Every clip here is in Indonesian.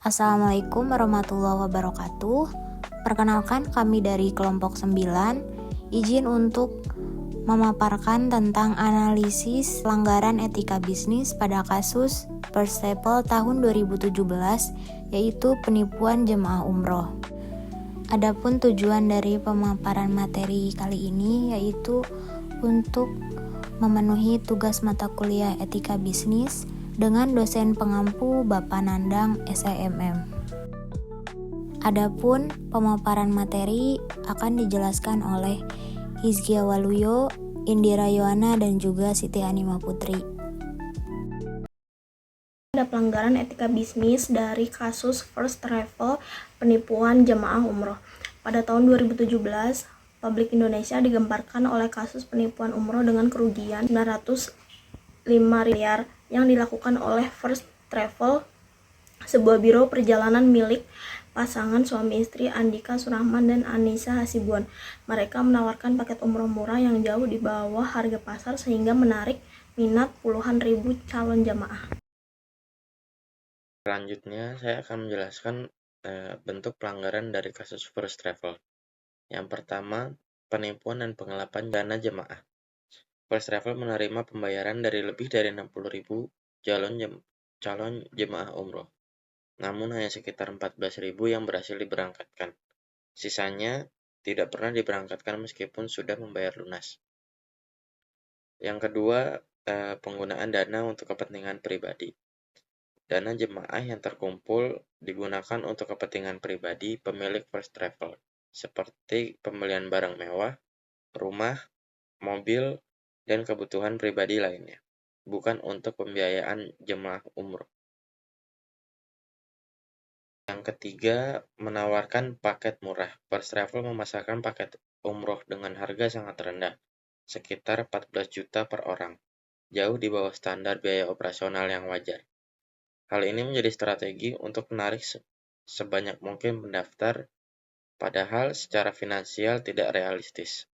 Assalamualaikum warahmatullahi wabarakatuh. Perkenalkan kami dari kelompok 9. Izin untuk memaparkan tentang analisis pelanggaran etika bisnis pada kasus First Travel tahun 2017, yaitu penipuan jemaah umroh. Adapun tujuan dari pemaparan materi kali ini yaitu untuk memenuhi tugas mata kuliah etika bisnis dengan dosen pengampu Bapak Nandang SIMM. Adapun pemaparan materi akan dijelaskan oleh Hizkia Waluyo, Indira Yohana, dan juga Siti Hanima Putri. Ada pelanggaran etika bisnis dari kasus First Travel penipuan jemaah umroh. Pada tahun 2017, publik Indonesia digemparkan oleh kasus penipuan umroh dengan kerugian 905 miliar yang dilakukan oleh First Travel, sebuah biro perjalanan milik pasangan suami istri Andika Surahman dan Anissa Hasibuan. Mereka menawarkan paket umroh murah yang jauh di bawah harga pasar sehingga menarik minat puluhan ribu calon jamaah. Selanjutnya, saya akan menjelaskan bentuk pelanggaran dari kasus First Travel. Yang pertama, penipuan dan pengelapan dana jemaah. First Travel menerima pembayaran dari lebih dari 60.000 calon jemaah umroh. Namun hanya sekitar 14.000 yang berhasil diberangkatkan. Sisanya tidak pernah diberangkatkan meskipun sudah membayar lunas. Yang kedua, penggunaan dana untuk kepentingan pribadi. Dana jemaah yang terkumpul digunakan untuk kepentingan pribadi pemilik First Travel, seperti pembelian barang mewah, rumah, mobil, dan kebutuhan pribadi lainnya, bukan untuk pembiayaan jemaah umroh. Yang ketiga, menawarkan paket murah. First Travel memasarkan paket umroh dengan harga sangat rendah, sekitar 14 juta per orang, jauh di bawah standar biaya operasional yang wajar. Hal ini menjadi strategi untuk menarik sebanyak mungkin pendaftar, padahal secara finansial tidak realistis.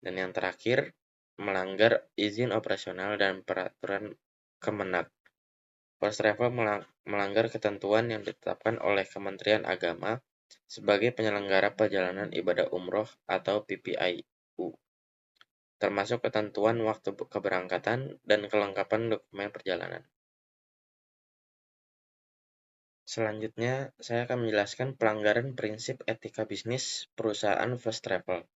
Dan yang terakhir, melanggar izin operasional dan peraturan Kemenak. First Travel melanggar ketentuan yang ditetapkan oleh Kementerian Agama sebagai penyelenggara perjalanan ibadah umroh atau PPIU, termasuk ketentuan waktu keberangkatan dan kelengkapan dokumen perjalanan. Selanjutnya, saya akan menjelaskan pelanggaran prinsip etika bisnis perusahaan First Travel.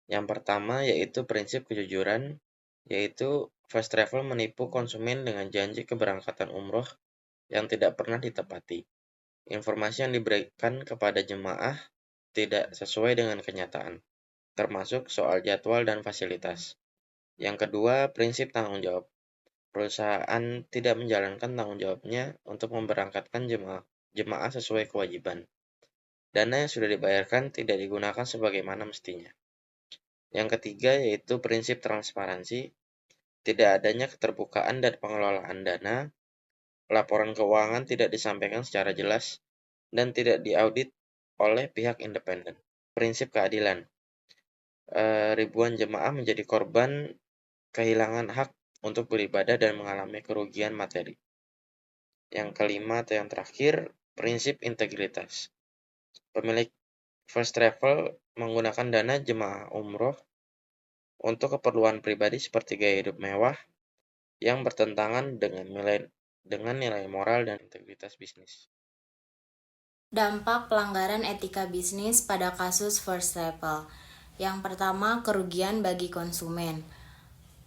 Yang pertama yaitu prinsip kejujuran, yaitu First Travel menipu konsumen dengan janji keberangkatan umroh yang tidak pernah ditepati. Informasi yang diberikan kepada jemaah tidak sesuai dengan kenyataan, termasuk soal jadwal dan fasilitas. Yang kedua, prinsip tanggung jawab. Perusahaan tidak menjalankan tanggung jawabnya untuk memberangkatkan jemaah sesuai kewajiban. Dana yang sudah dibayarkan tidak digunakan sebagaimana mestinya. Yang ketiga yaitu prinsip transparansi. Tidak adanya keterbukaan dan pengelolaan dana, laporan keuangan tidak disampaikan secara jelas, dan tidak diaudit oleh pihak independen. Prinsip keadilan. Ribuan jemaah menjadi korban kehilangan hak untuk beribadah dan mengalami kerugian materi. Yang kelima atau yang terakhir, prinsip integritas. Pemilik First Travel menggunakan dana jemaah umroh untuk keperluan pribadi seperti gaya hidup mewah yang bertentangan dengan nilai moral dan integritas bisnis. Dampak pelanggaran etika bisnis pada kasus First Travel. Yang pertama, kerugian bagi konsumen.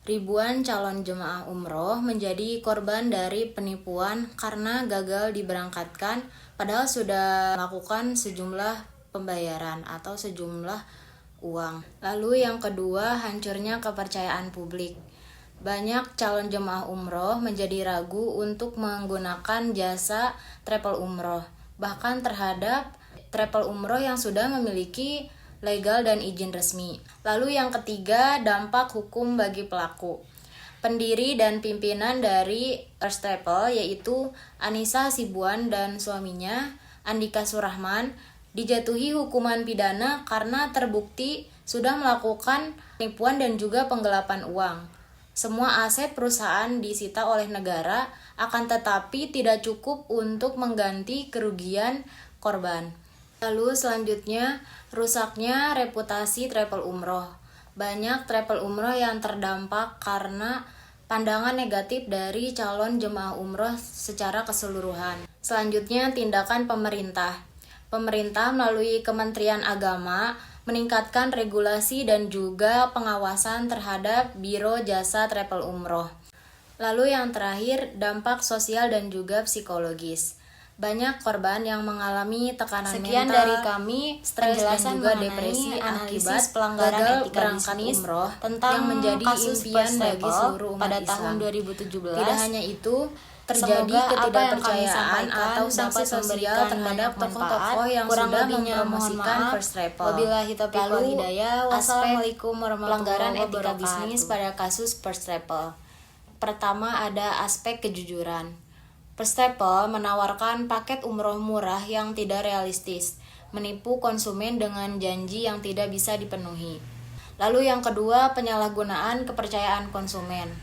Ribuan calon jemaah umroh menjadi korban dari penipuan karena gagal diberangkatkan padahal sudah melakukan sejumlah pembayaran atau sejumlah uang. Lalu yang kedua, hancurnya kepercayaan publik. Banyak calon jemaah umroh menjadi ragu untuk menggunakan jasa travel umroh, bahkan terhadap travel umroh yang sudah memiliki legal dan izin resmi. Lalu yang ketiga, dampak hukum bagi pelaku. Pendiri dan pimpinan dari First Travel yaitu Anissa Hasibuan dan suaminya Andika Surahman dijatuhi hukuman pidana karena terbukti sudah melakukan penipuan dan juga penggelapan uang. Semua aset perusahaan disita oleh negara, akan tetapi tidak cukup untuk mengganti kerugian korban. Lalu selanjutnya, rusaknya reputasi travel umroh. Banyak travel umroh yang terdampak karena pandangan negatif dari calon jemaah umroh secara keseluruhan. Selanjutnya, tindakan pemerintah. Pemerintah melalui Kementerian Agama meningkatkan regulasi dan juga pengawasan terhadap Biro Jasa Travel Umroh. Lalu yang terakhir, dampak sosial dan juga psikologis. Banyak korban yang mengalami tekanan Sekian mental, dari kami, stres dan penjelasan juga mengenai depresi akibat pelanggaran gagal etika berangkat bisnis umroh tentang yang menjadi kasus impian first bagi travel seluruh umat pada Islam. tahun 2017. Tidak hanya itu, terjadi Semoga apa yang kami ketidakpercayaan sampaikan atau sanksi dapat sosial memberikan terhadap banyak tokoh-tokoh manfaat. yang Kurang sudah lebihnya mohon mempromosikan maaf. first travel. Wabillahi taufiq wal Lalu, hidayah. aspek Wassalamualaikum pelanggaran warahmatullahi etika wabarakatuh. bisnis pada kasus first travel. Pertama, ada aspek kejujuran. First travel menawarkan paket umroh murah yang tidak realistis, menipu konsumen dengan janji yang tidak bisa dipenuhi. Lalu yang kedua, penyalahgunaan kepercayaan konsumen.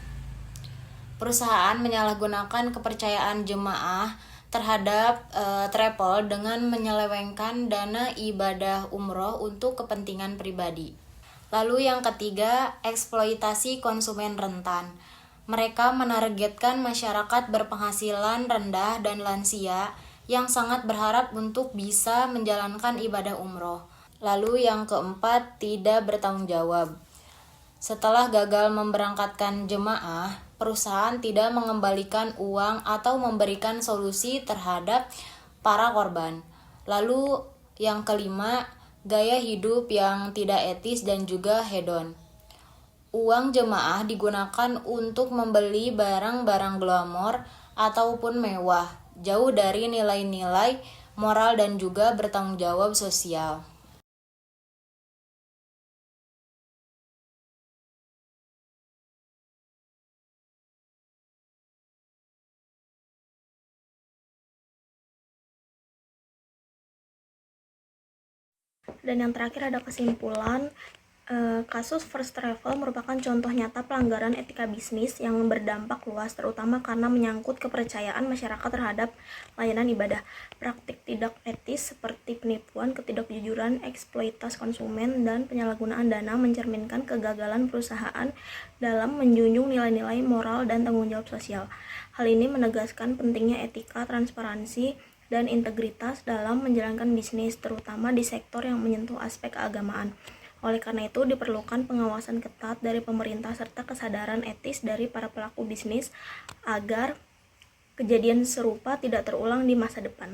Perusahaan menyalahgunakan kepercayaan jemaah terhadap travel dengan menyelewengkan dana ibadah umroh untuk kepentingan pribadi. Lalu yang ketiga, eksploitasi konsumen rentan. Mereka menargetkan masyarakat berpenghasilan rendah dan lansia yang sangat berharap untuk bisa menjalankan ibadah umroh. Lalu yang keempat, tidak bertanggung jawab. Setelah gagal memberangkatkan jemaah, perusahaan tidak mengembalikan uang atau memberikan solusi terhadap para korban. Lalu yang kelima, gaya hidup yang tidak etis dan juga hedon. Uang jemaah digunakan untuk membeli barang-barang glamor ataupun mewah, jauh dari nilai-nilai moral dan juga bertanggung jawab sosial. Dan yang terakhir ada kesimpulan. Kasus first travel merupakan contoh nyata pelanggaran etika bisnis yang berdampak luas, terutama karena menyangkut kepercayaan masyarakat terhadap layanan ibadah. Praktik tidak etis seperti penipuan, ketidakjujuran, eksploitasi konsumen, dan penyalahgunaan dana mencerminkan kegagalan perusahaan dalam menjunjung nilai-nilai moral dan tanggung jawab sosial. Hal ini menegaskan pentingnya etika, transparansi, dan integritas dalam menjalankan bisnis, terutama di sektor yang menyentuh aspek keagamaan. Oleh karena itu, diperlukan pengawasan ketat dari pemerintah serta kesadaran etis dari para pelaku bisnis agar kejadian serupa tidak terulang di masa depan.